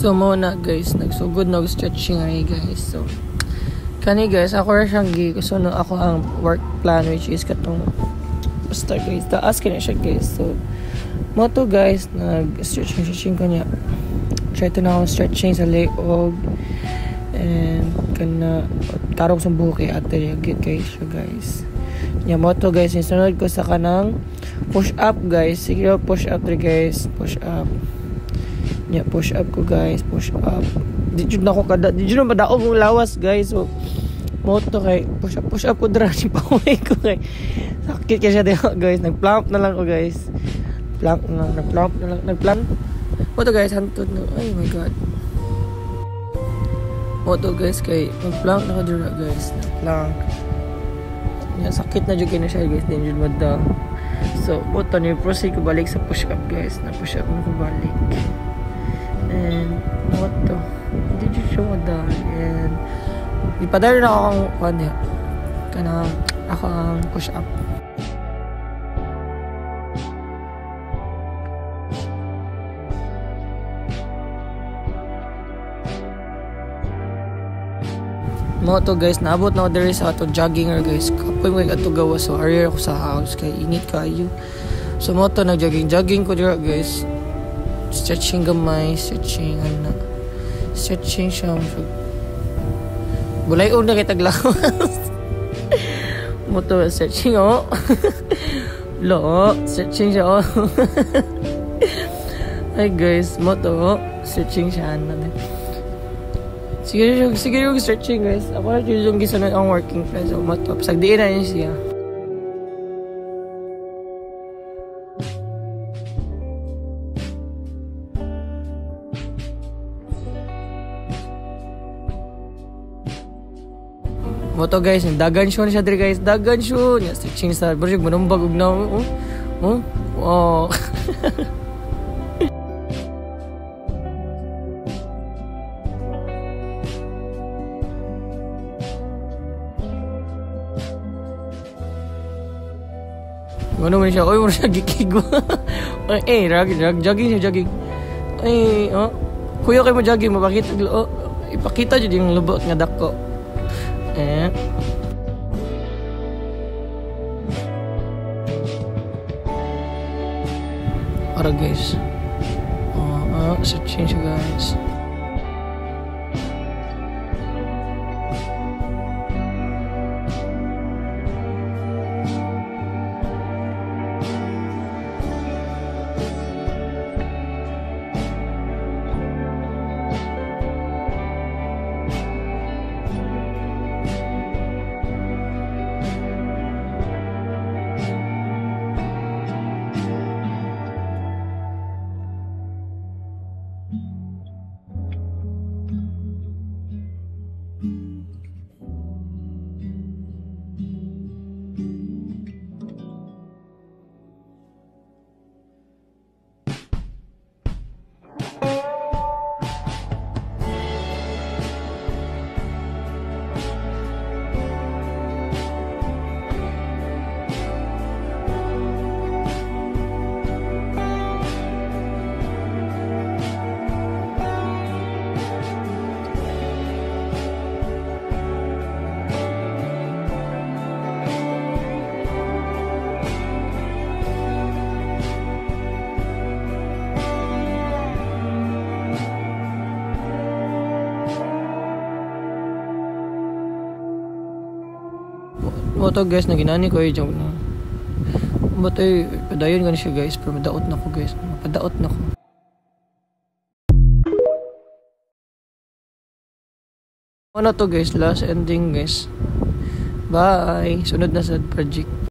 So mo na guys, nagsugod na stretching ay guys. So kani guys, ako ra siyang gusto no ako ang work plan which is katong basta guys, taas kanya siya guys. So mo to guys, nag-stretching ko niya. Try to na ako stretching sa leog and kana karong sa buhok kay ate gid guys siya guys. Nya mo to guys, isunod ko sa kanang push up guys. Sige push up ri guys, push up. Nya push up ko guys, push up. Di jud nako kada, di jud na madaog mong lawas guys. So mo to kay push up ko dra si paway ko kay sakit kay siya diha guys. Nag-plank na lang ko guys. Nag-plank. Mo to guys, hantod no. Ay my god. Mo to guys kay nag-plank na ko dra guys. Nag-plank. Nya sakit na jud kay na siya guys, di jud madang. So mo to ni proceed ko balik sa push up guys. Na push up ko balik. And what to? Did you show that? And ipadalo na ako ang kanya. Kana ako ang push up. Mo to guys, naabot na ako diri sa ato jogging guys. Kapoy mo ato gawa so area ako sa house kay init kayo. So mo to nag-jogging ko dira guys. Stretching gamay, stretching siya. Bulay una kay taglawas. Mo to stretching Lo, stretching siya Ay guys, mo to stretching siya Sige yung stretching guys. Ako na yung gisunod ang working plan. So mo to, sagdiin na yun siya. Mo to guys, dagan siya na siya diri guys. Dagan siya. Nya stretching sa bro, manumbag og na. Oh. Ano man siya? Oy, mo siya gikig. Jogging siya, jogging. Ay, kuya kayo mo jogging, mapakita. Ipakita dyan yung lubot nga dako. Para guys. Stretching siya guys. Mo to guys, naginani ko yung na. Mo to padayon gani siya guys, pero madaot na ko guys. Mapadaot na ko. Ano to guys, last ending guys. Bye. Sunod na sa project.